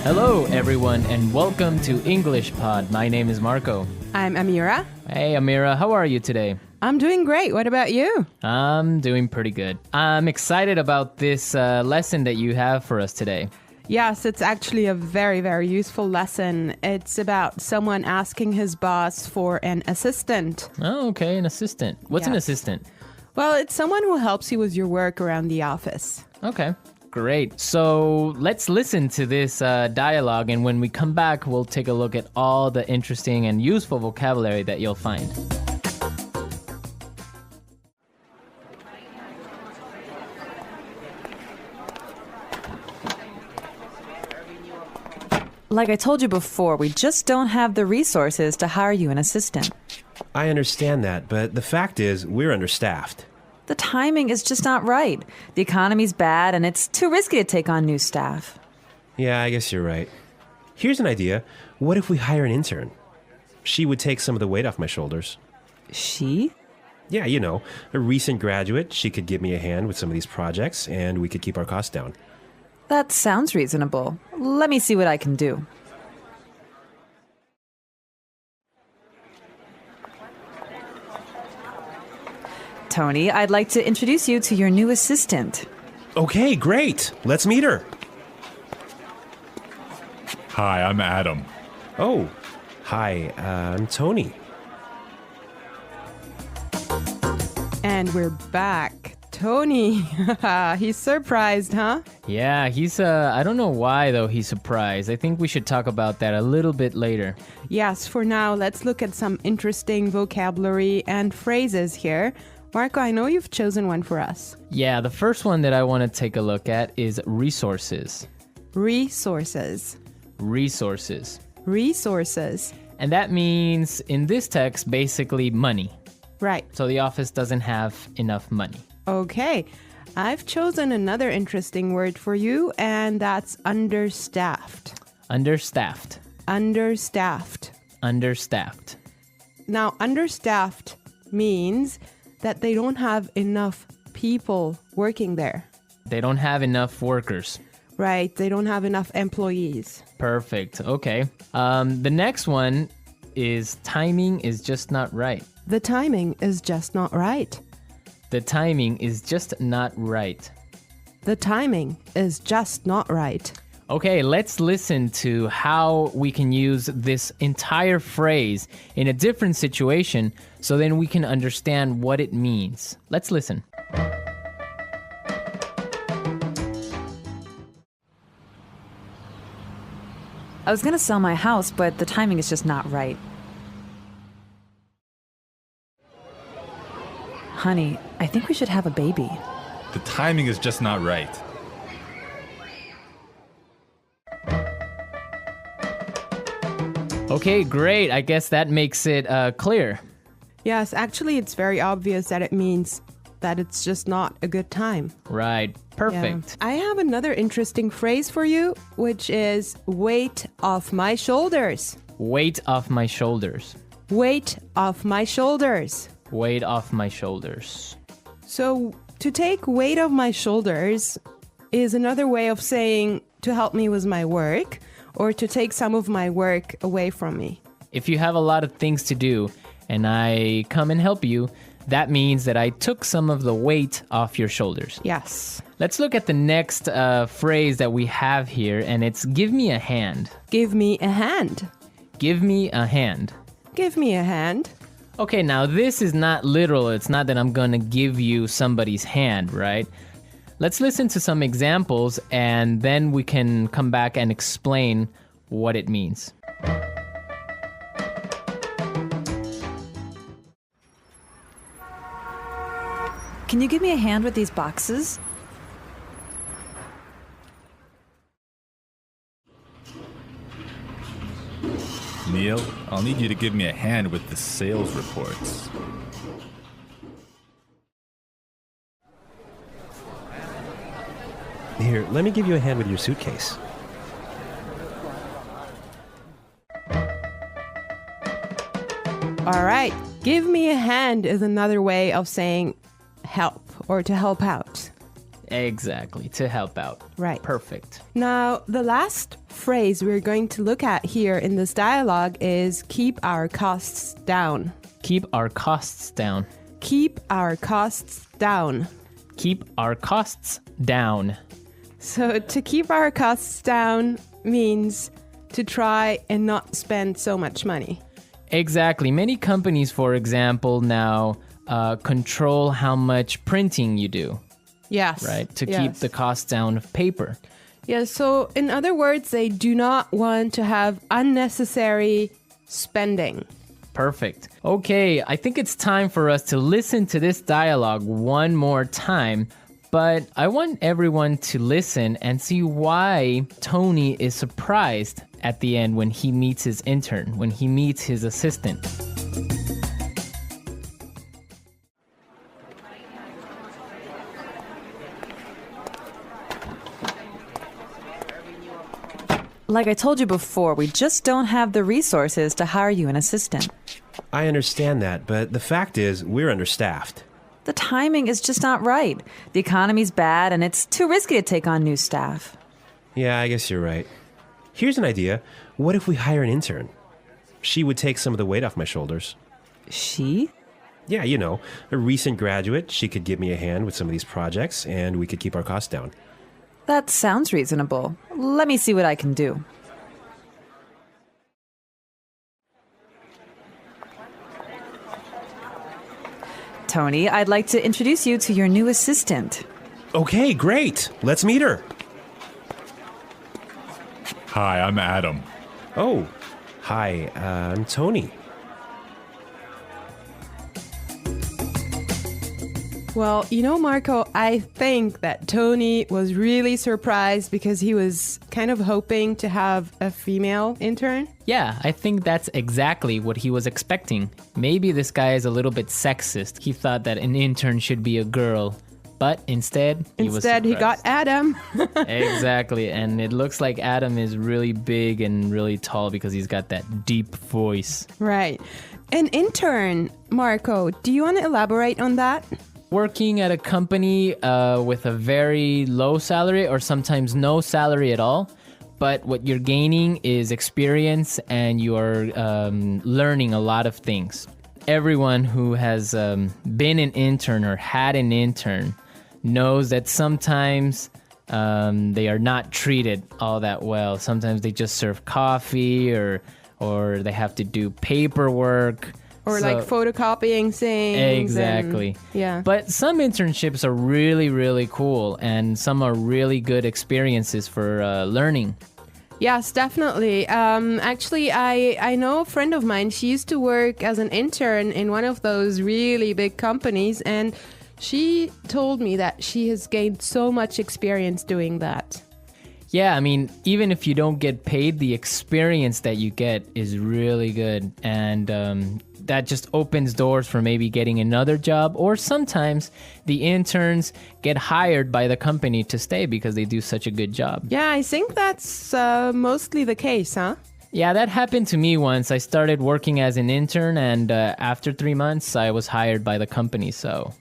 Hello, everyone, and welcome to English Pod. My name is Marco. I'm Amira. Hey, Amira, how are you today? I'm doing great. What about you? I'm doing pretty good. I'm excited about this lesson that you have for us today. Yes, it's actually a very, very useful lesson. It's about someone asking his boss for an assistant. Oh, okay, an assistant. What's an Yes. assistant? Well, it's someone who helps you with your work around the office. Okay, great. So let's listen to this dialogue, and when we come back, we'll take a look at all the interesting and useful vocabulary that you'll find. Like I told you before, we just don't have the resources to hire you an assistant. I understand that, but the fact is, we're understaffed. The timing is just not right. The economy's bad, and it's too risky to take on new staff. Yeah, I guess you're right. Here's an idea. What if we hire an intern? She would take some of the weight off my shoulders. She? Yeah, you know, a recent graduate. She could give me a hand with some of these projects, and we could keep our costs down. That sounds reasonable. Let me see what I can do. Tony, I'd like to introduce you to your new assistant. Okay, great. Let's meet her. Hi, I'm Adam. Oh, hi, I'm Tony. And we're back. Tony. He's surprised, huh? Yeah, I don't know why, though, he's surprised. I think we should talk about that a little bit later. Yes, for now, let's look at some interesting vocabulary and phrases here. Marco, I know you've chosen one for us. Yeah, the first one that I want to take a look at is resources. Resources. Resources. Resources. And that means, in this text, basically money. Right. So the office doesn't have enough money. Okay. I've chosen another interesting word for you, and that's understaffed. Understaffed. Understaffed. Understaffed. Now, understaffed means that they don't have enough people working there. They don't have enough workers. Right. They don't have enough employees. Perfect. Okay. The next one is timing is just not right. The timing is just not right. The timing is just not right. The timing is just not right. Okay, let's listen to how we can use this entire phrase in a different situation so then we can understand what it means. Let's listen. I was going to sell my house, but the timing is just not right. Honey, I think we should have a baby. The timing is just not right. Okay, great. I guess that makes it clear. Yes, actually, it's very obvious that it means that it's just not a good time. Right. Perfect. Yeah. I have another interesting phrase for you, which is weight off my shoulders. Weight off my shoulders. Weight off my shoulders. Weight off my shoulders. So, to take weight off my shoulders is another way of saying to help me with my work or to take some of my work away from me. If you have a lot of things to do and I come and help you, that means that I took some of the weight off your shoulders. Yes. Let's look at the next phrase that we have here, and it's give me a hand. Give me a hand. Give me a hand. Give me a hand. Okay, now this is not literal. It's not that I'm going to give you somebody's hand, right? Let's listen to some examples, and then we can come back and explain what it means. Can you give me a hand with these boxes? Neil, I'll need you to give me a hand with the sales reports. Here, let me give you a hand with your suitcase. All right. Give me a hand is another way of saying help or to help out. Exactly, to help out. Right. Perfect. Now, the last phrase we're going to look at here in this dialogue is keep our costs down. Keep our costs down. Keep our costs down. Keep our costs down. So to keep our costs down means to try and not spend so much money. Exactly. Many companies, for example, now control how much printing you do, Yes. right? To yes. keep the cost down of paper. Yeah, so in other words, they do not want to have unnecessary spending. Perfect. Okay, I think it's time for us to listen to this dialogue one more time, but I want everyone to listen and see why Tony is surprised at the end when he meets his intern, when he meets his assistant. Like I told you before, we just don't have the resources to hire you an assistant. I understand that, but the fact is, we're understaffed. The timing is just not right. The economy's bad, and it's too risky to take on new staff. Yeah, I guess you're right. Here's an idea. What if we hire an intern? She would take some of the weight off my shoulders. She? Yeah, you know, a recent graduate. She could give me a hand with some of these projects, and we could keep our costs down. That sounds reasonable. Let me see what I can do. Tony, I'd like to introduce you to your new assistant. Okay, great. Let's meet her. Hi, I'm Adam. Oh, hi, I'm Tony. Well, you know, Marco, I think that Tony was really surprised because he was kind of hoping to have a female intern. Yeah, I think that's exactly what he was expecting. Maybe this guy is a little bit sexist. He thought that an intern should be a girl, but instead he got Adam. Exactly, and it looks like Adam is really big and really tall because he's got that deep voice. Right. An intern, Marco, do you want to elaborate on that? Working at a company with a very low salary or sometimes no salary at all, but what you're gaining is experience and you are learning a lot of things. Everyone who has been an intern or had an intern knows that sometimes they are not treated all that well. Sometimes they just serve coffee or they have to do paperwork. Or like photocopying things. Exactly. Yeah. But some internships are really, really cool, and some are really good experiences for learning. Yes, definitely. Actually, I know a friend of mine. She used to work as an intern in one of those really big companies, and she told me that she has gained so much experience doing that. Yeah, I mean, even if you don't get paid, the experience that you get is really good. And that just opens doors for maybe getting another job. Or sometimes the interns get hired by the company to stay because they do such a good job. Yeah, I think that's mostly the case, huh? Yeah, that happened to me once. I started working as an intern, and after 3 months, I was hired by the company. So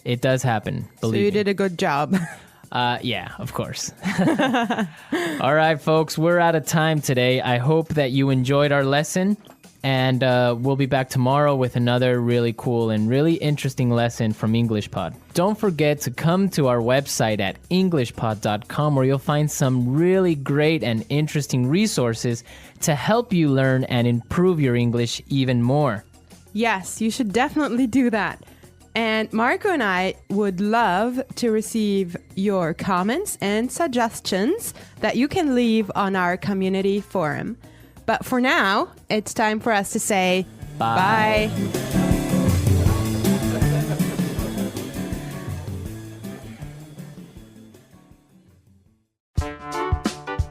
it does happen, believe me. So you did a good job. Yeah, of course. All right, folks, we're out of time today. I hope that you enjoyed our lesson, and we'll be back tomorrow with another really cool and really interesting lesson from EnglishPod. Don't forget to come to our website at englishpod.com, where you'll find some really great and interesting resources to help you learn and improve your English even more. Yes, you should definitely do that. And Marco and I would love to receive your comments and suggestions that you can leave on our community forum. But for now, it's time for us to say bye.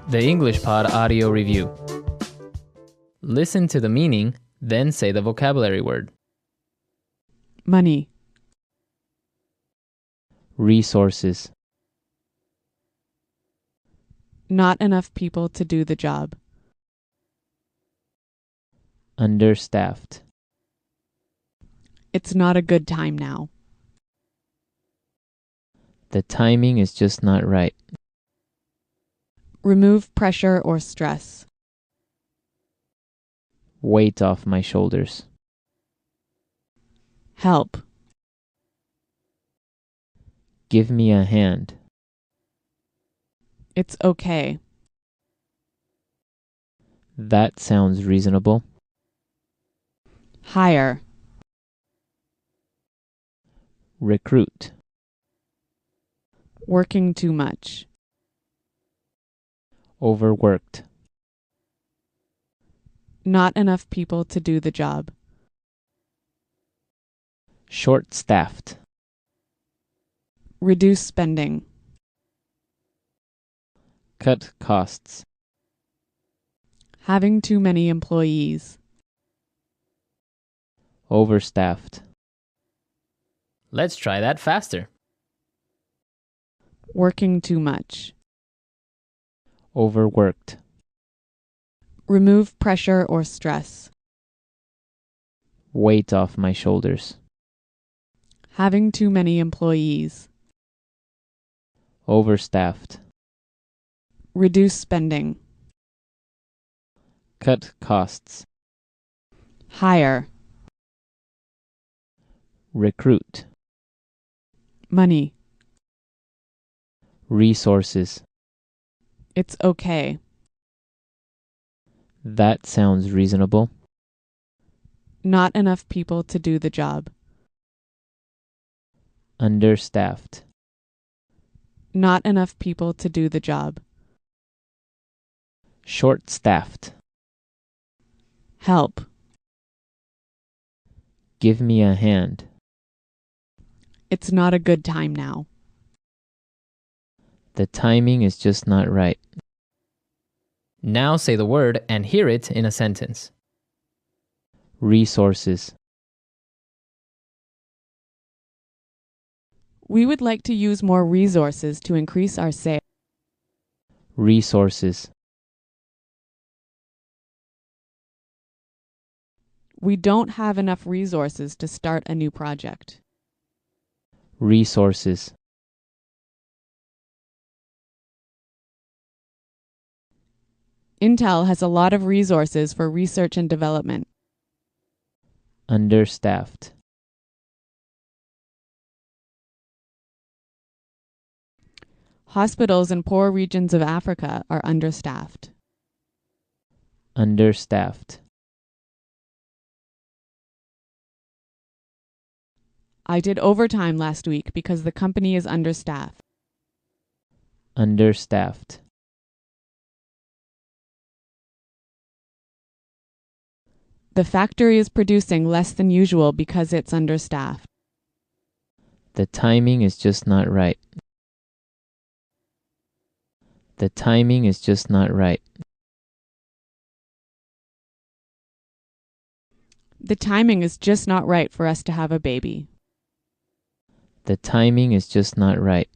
The EnglishPod audio review. Listen to the meaning, then say the vocabulary word. Money. Resources. Not enough people to do the job. Understaffed. It's not a good time now. The timing is just not right. Remove pressure or stress. Weight off my shoulders. Help. Give me a hand. It's okay. That sounds reasonable. Hire. Recruit. Working too much. Overworked. Not enough people to do the job. Short-staffed. Reduce spending. Cut costs. Having too many employees. Overstaffed. Let's try that faster. Working too much. Overworked. Remove pressure or stress. Weight off my shoulders. Having too many employees. Overstaffed. Reduce spending. Cut costs. Hire. Recruit. Money. Resources. It's okay. That sounds reasonable. Not enough people to do the job. Understaffed. Not enough people to do the job. Short-staffed. Help. Give me a hand. It's not a good time now. The timing is just not right. Now say the word and hear it in a sentence. Resources. We would like to use more resources to increase our sales. Resources. We don't have enough resources to start a new project. Resources. Intel has a lot of resources for research and development. Understaffed. Hospitals in poor regions of Africa are understaffed. Understaffed. I did overtime last week because the company is understaffed. Understaffed. The factory is producing less than usual because it's understaffed. The timing is just not right. The timing is just not right. The timing is just not right for us to have a baby. The timing is just not right.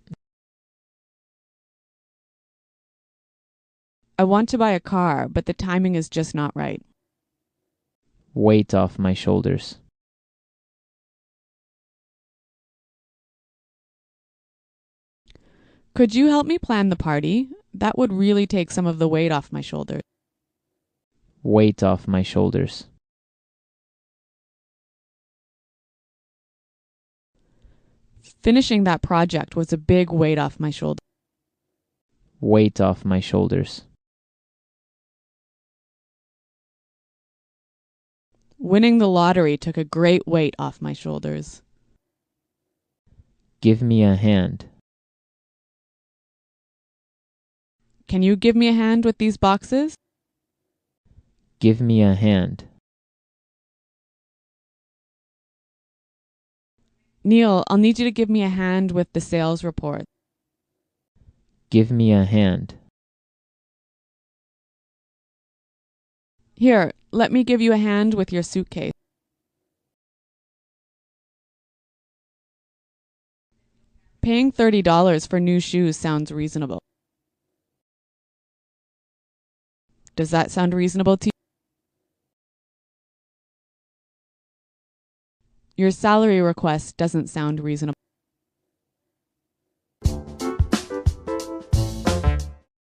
I want to buy a car, but the timing is just not right. Weight off my shoulders. Could you help me plan the party? That would really take some of the weight off my shoulders. Weight off my shoulders. Finishing that project was a big weight off my shoulders. Weight off my shoulders. Winning the lottery took a great weight off my shoulders. Give me a hand. Can you give me a hand with these boxes? Give me a hand. Neil, I'll need you to give me a hand with the sales report. Give me a hand. Here, let me give you a hand with your suitcase. Paying $30 for new shoes sounds reasonable. Does that sound reasonable to you? Your salary request doesn't sound reasonable.